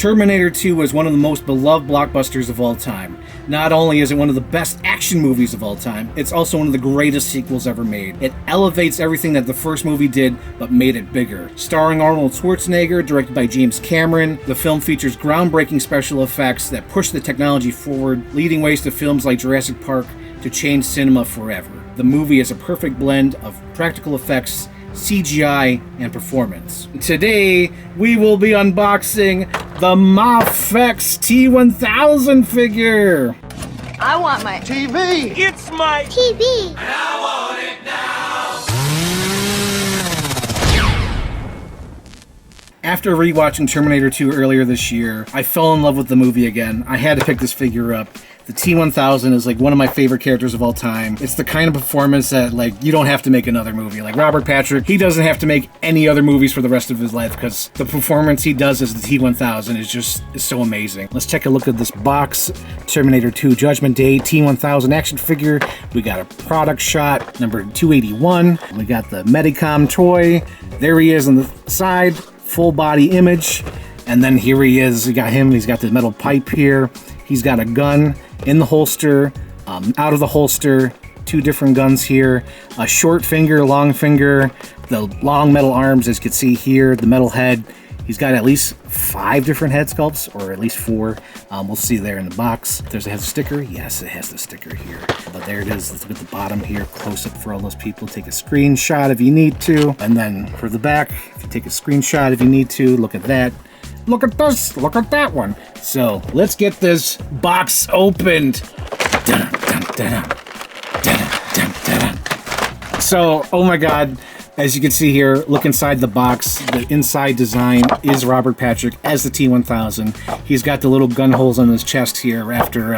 Terminator 2 is one of the most beloved blockbusters of all time. Not only is it one of the best action movies of all time, it's also one of the greatest sequels ever made. It elevates everything that the first movie did, but made it bigger. Starring Arnold Schwarzenegger, directed by James Cameron, the film features groundbreaking special effects that push the technology forward, leading ways to films like Jurassic Park to change cinema forever. The movie is a perfect blend of practical effects, CGI, and performance. Today, we will be unboxing the MAFEX T-1000 figure. I want my TV. It's my TV. And I want it now. After rewatching Terminator 2 earlier this year, I fell in love with the movie again. I had to pick this figure up. The T-1000 is like one of my favorite characters of all time. It's the kind of performance that like you don't have to make another movie. Like Robert Patrick, he doesn't have to make any other movies for the rest of his life because the performance he does as the T-1000 is so amazing. Let's take a look at this box. Terminator 2 Judgment Day T-1000 action figure. We got a product shot, number 281. We got the Medicom toy. There he is on the side, full body image. And then here he is. We got him. He's got the metal pipe here. He's got a gun in the holster, out of the holster, two different guns here, a short finger, long finger, the long metal arms as you can see here, the metal head. He's got at least 5 different head sculpts, or at least 4. We'll see there in the box. Does it have a sticker? Yes, it has the sticker here. But there it is. Let's look at the bottom here, close up for all those people. Take a screenshot if you need to. And then for the back, if you take a screenshot if you need to, look at that. Look at this, look at that one. So let's get this box opened. Dun, dun, dun, dun, dun, dun, dun. So, oh my God, as you can see here, look inside the box. The inside design is Robert Patrick as the T-1000. He's got the little gun holes on his chest here after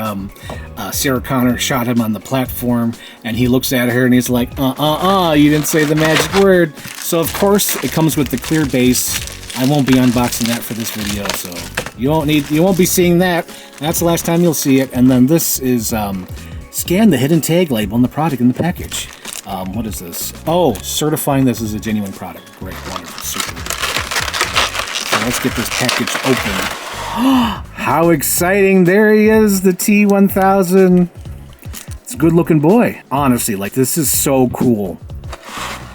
Sarah Connor shot him on the platform, and he looks at her and he's like, you didn't say the magic word. So of course it comes with the clear base. I won't be unboxing that for this video, so you won't be seeing that. That's the last time you'll see it. And then this is scan the hidden tag label on the product in the package. What is this? Oh, certifying this is a genuine product. Great, wonderful, super. So let's get this package open. How exciting! There he is, the T-1000. It's a good-looking boy. Honestly, like this is so cool.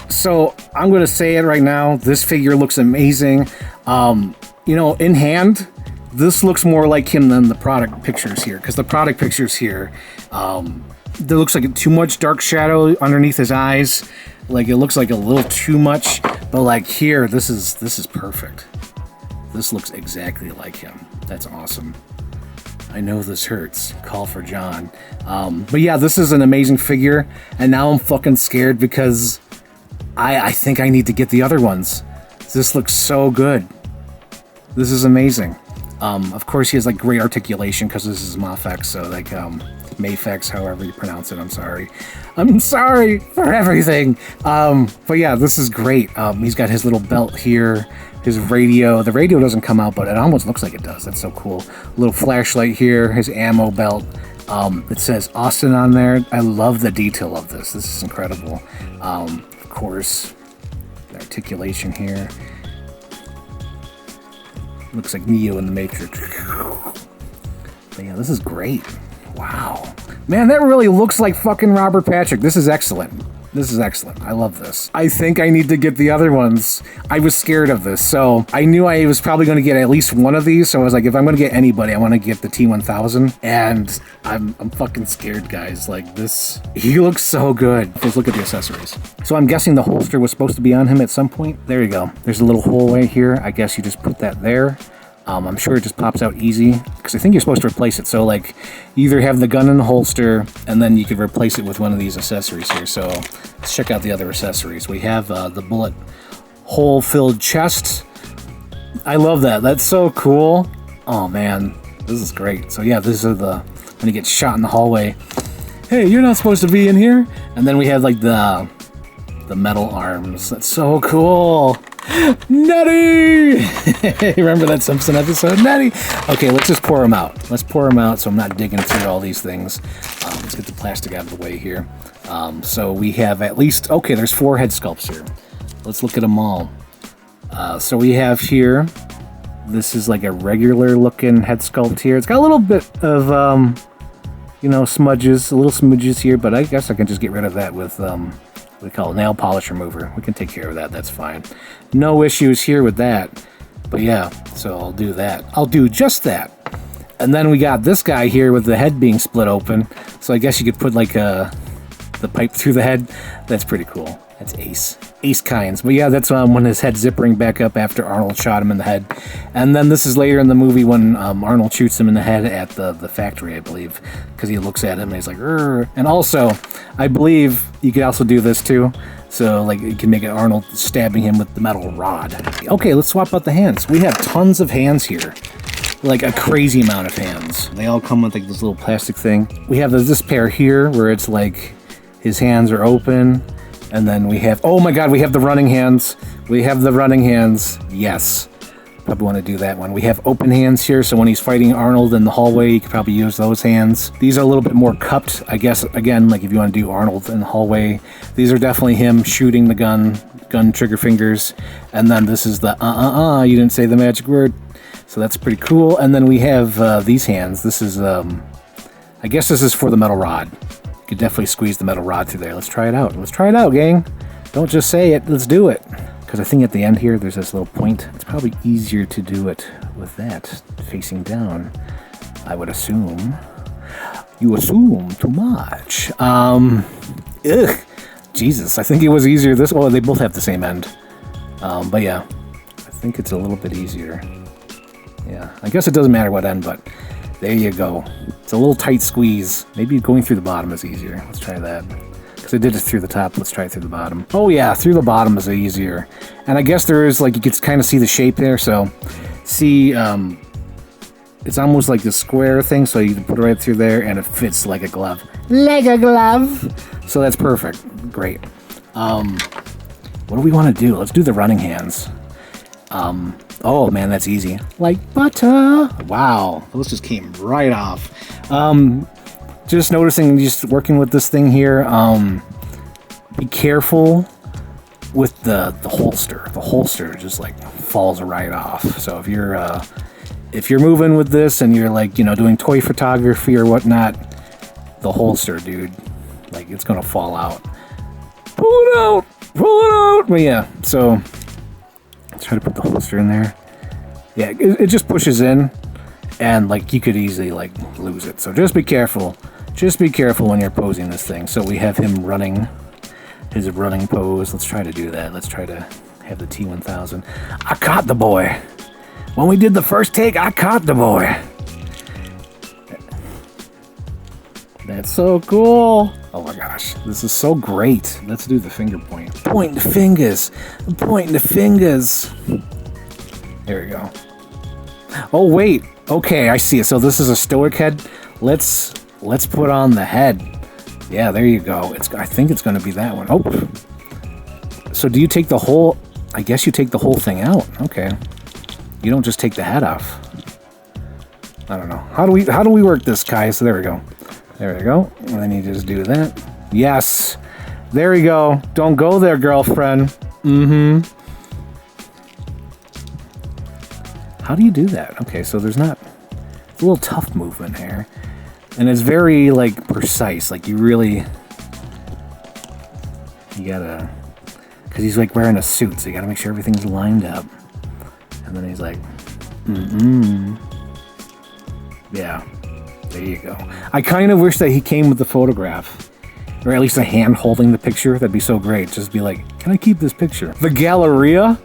So I'm going to say it right now. This figure looks amazing. You know, in hand, this looks more like him than the product pictures here. Because the product pictures here, there looks like too much dark shadow underneath his eyes. Like it looks like a little too much. But like here, this is perfect. This looks exactly like him. That's awesome. I know this hurts. Call for John. But yeah, this is an amazing figure. And now I'm fucking scared because I think I need to get the other ones. This looks so good. This is amazing. Of course, he has like great articulation because this is MAFEX, so like MAFEX, however you pronounce it. I'm sorry. I'm sorry for everything. But yeah, this is great. He's got his little belt here, his radio. The radio doesn't come out, but it almost looks like it does. That's so cool. A little flashlight here, his ammo belt. It says Austin on there. I love the detail of this. This is incredible. Of course, the articulation here. Looks like Neo in the Matrix. But yeah, this is great. Wow. Man, that really looks like fucking Robert Patrick. This is excellent. This is excellent. I love this. I think I need to get the other ones. I was scared of this, so I knew I was probably going to get at least one of these. So I was like, if I'm going to get anybody, I want to get the T-1000. And I'm fucking scared, guys. Like this, he looks so good. Just look at the accessories. So I'm guessing the holster was supposed to be on him at some point. There you go. There's a little hole right here. I guess you just put that there. I'm sure it just pops out easy because I think you're supposed to replace it. So like you either have the gun in the holster and then you could replace it with one of these accessories here. So let's check out the other accessories. We have the bullet hole filled chest. I love that. That's so cool. Oh man, this is great. So yeah, these are the, when he gets shot in the hallway. Hey, you're not supposed to be in here. And then we have like the metal arms. That's so cool. Nutty! Remember that Simpson episode? Nutty! Okay, let's just pour them out. Let's pour them out so I'm not digging through all these things. Let's get the plastic out of the way here. So we have at least, okay, there's 4 head sculpts here. Let's look at them all. So we have here This is like a regular looking head sculpt here. It's got a little bit of, smudges, little smudges here, but I guess I can just get rid of that with, what we call it, nail polish remover. We can take care of that, that's fine. No issues here with that. But yeah, so I'll do that. I'll do just that. And then we got this guy here with the head being split open. So I guess you could put like the pipe through the head. That's pretty cool. That's ace. Ace kinds. But yeah, that's when his head's zippering back up after Arnold shot him in the head. And then this is later in the movie when Arnold shoots him in the head at the factory, I believe. Because he looks at him and he's like, "Rrr." And also, I believe you could also do this too. So like you can make it Arnold stabbing him with the metal rod. Okay, let's swap out the hands. We have tons of hands here. Like a crazy amount of hands. They all come with like this little plastic thing. We have this pair here where it's like his hands are open. And then we have, oh my god, we have the running hands. We have the running hands. Yes. Probably want to do that one. We have open hands here, so when he's fighting Arnold in the hallway, you could probably use those hands. These are a little bit more cupped, I guess, again, like if you want to do Arnold in the hallway. These are definitely him shooting the gun trigger fingers. And then this is the you didn't say the magic word. So that's pretty cool. And then we have these hands. This is, I guess this is for the metal rod. You could definitely squeeze the metal rod through there. Let's try it out. Let's try it out, gang. Don't just say it. Let's do it. Because I think at the end here, there's this little point. It's probably easier to do it with that facing down, I would assume. You assume too much. Jesus, I think it was easier this. Oh, they both have the same end. But yeah, I think it's a little bit easier. Yeah, I guess it doesn't matter what end, but there you go. It's a little tight squeeze. Maybe going through the bottom is easier. Let's try that. Because I did it through the top. Let's try it through the bottom. Oh yeah, through the bottom is easier. And I guess there is, like, you can kind of see the shape there. So, see, it's almost like the square thing. So you can put it right through there and it fits like a glove. Like a glove. So that's perfect. Great. What do we want to do? Let's do the running hands. Oh man, that's easy. Like butter. Wow, those just came right off. Just noticing, just working with this thing here. Be careful with the holster. The holster just like falls right off. So if you're moving with this and you're like, doing toy photography or whatnot, the holster, dude, like it's gonna fall out. Pull it out. Pull it out. But yeah, so. Let's try to put the holster in there. Yeah, it just pushes in, and like you could easily like lose it. So just be careful. Just be careful when you're posing this thing. So we have him running, his running pose. Let's try to do that. Let's try to have the T-1000. I caught the boy. When we did the first take, I caught the boy. That's so cool. Oh my gosh, this is so great. Let's do the finger point. Point the fingers. Point the fingers. There we go. Oh wait. Okay, I see it. So this is a stoic head. Let's put on the head. Yeah, there you go. I think it's going to be that one. Oh. So do you take the whole? I guess you take the whole thing out. Okay. You don't just take the head off. I don't know. How do we work this, Kai? So there we go. There we go. And then you just do that. Yes. There we go. Don't go there, girlfriend. Mm-hmm. How do you do that? Okay, so there's not... It's a little tough movement here. And it's very, like, precise. Like, you really... You gotta... Because he's, like, wearing a suit, so you gotta make sure everything's lined up. And then he's like... Mm-hmm. Yeah. There you go. I kind of wish that he came with the photograph. Or at least a hand holding the picture. That'd be so great. Just be like, can I keep this picture? The Galleria?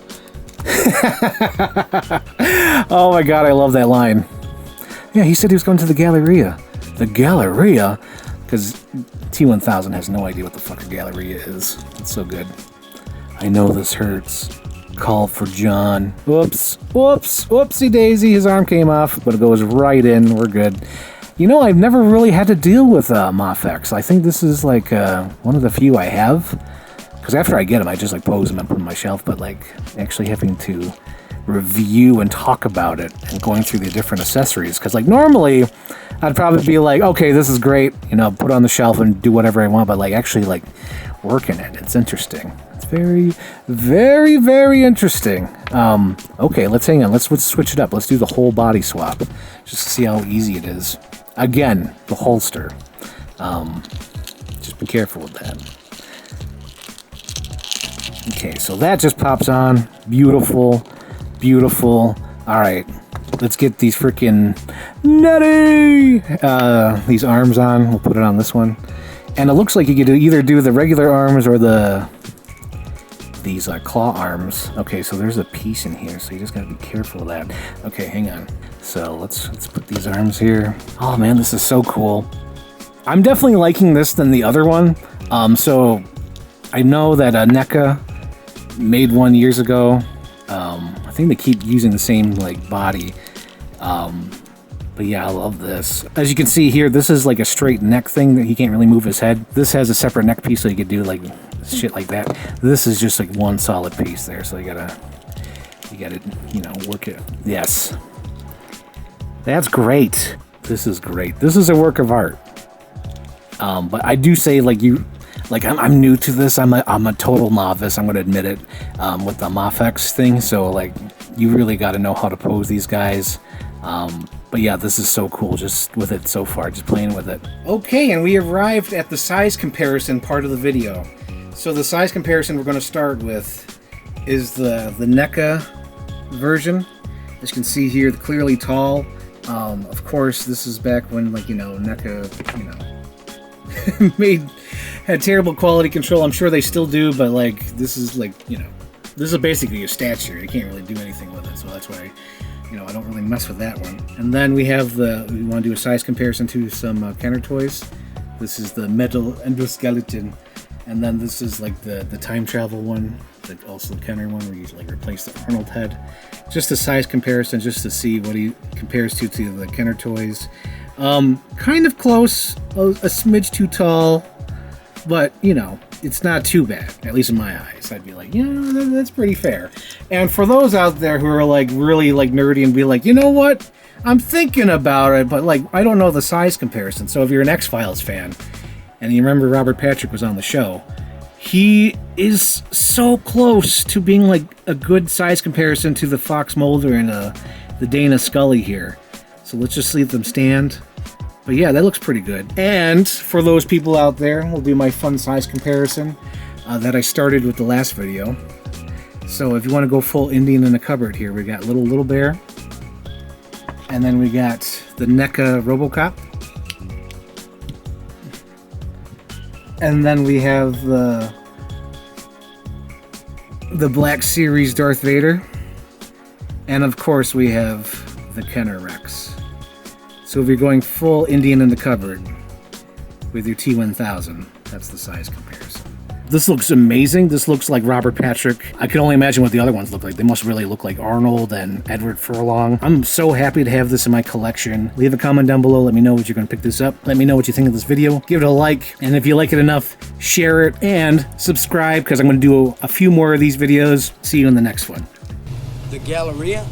Oh my god, I love that line. Yeah, he said he was going to the Galleria. The Galleria? Because T-1000 has no idea what the fuck a Galleria is. It's so good. I know this hurts. Call for John. Whoops. Whoops. Whoopsie daisy. His arm came off, but it goes right in. We're good. I've never really had to deal with MAFEX. I think this is like one of the few I have. Because after I get them, I just like pose them and put them on my shelf. But like actually having to review and talk about it and going through the different accessories. Because like normally I'd probably be like, okay, this is great. Put it on the shelf and do whatever I want. But like actually like working it, it's interesting. It's very, very, very interesting. Okay, let's hang on. Let's switch it up. Let's do the whole body swap, just to see how easy it is. Again, the holster. Just be careful with that. Okay, so that just pops on. Beautiful, beautiful. All right, let's get these freaking these arms on. We'll put it on this one. And it looks like you could either do the regular arms or these claw arms. Okay, so there's a piece in here, so you just gotta be careful of that. Okay, hang on. So let's put these arms here. Oh man, this is so cool. I'm definitely liking this than the other one. So I know that NECA made one years ago. I think they keep using the same like body. But yeah, I love this. As you can see here, this is like a straight neck thing that he can't really move his head. This has a separate neck piece, so you could do like shit like that. This is just like one solid piece there, so you gotta, you know, work it. Yes, that's great. This is great. This is a work of art. But I do say, like I'm new to this. I'm a total novice. I'm gonna admit it. With the MAFEX thing, so like you really got to know how to pose these guys. But yeah, this is so cool just with it so far, just playing with it. Okay, and we arrived at the size comparison part of the video. So the size comparison we're going to start with is the NECA version. As you can see here, the clearly tall. Of course, this is back when, like, you know, NECA, you know, had terrible quality control. I'm sure they still do, but like this is like, you know, this is basically a statue. You can't really do anything with it, so that's why, you know, I don't really mess with that one. And then we have we want to do a size comparison to some Kenner toys. This is the metal endoskeleton, and then this is like the time travel one, also the Kenner one, where you like replace the Arnold head. Just a size comparison, just to see what he compares to the Kenner toys. Kind of close, a smidge too tall, but you know, it's not too bad, at least in my eyes. I'd be like, yeah, that's pretty fair. And for those out there who are like really like nerdy and be like, you know what, I'm thinking about it, but like I don't know the size comparison. So if you're an X-Files fan and you remember Robert Patrick was on the show, he is so close to being like a good size comparison to the Fox Mulder and the Dana Scully here. So let's just leave them stand. But yeah, that looks pretty good. And for those people out there, we'll do my fun size comparison that I started with the last video. So if you want to go full Indian in the cupboard here, we got Little Bear. And then we got the NECA RoboCop. And then we have the Black Series Darth Vader. And of course we have the Kenner Rex. So if you're going full Indian in the cupboard with your T-1000, that's the size comparison. This looks amazing. This looks like Robert Patrick. I can only imagine what the other ones look like. They must really look like Arnold and Edward Furlong. I'm so happy to have this in my collection. Leave a comment down below. Let me know what you're going to pick this up. Let me know what you think of this video. Give it a like. And if you like it enough, share it and subscribe, because I'm going to do a few more of these videos. See you in the next one. The Galleria.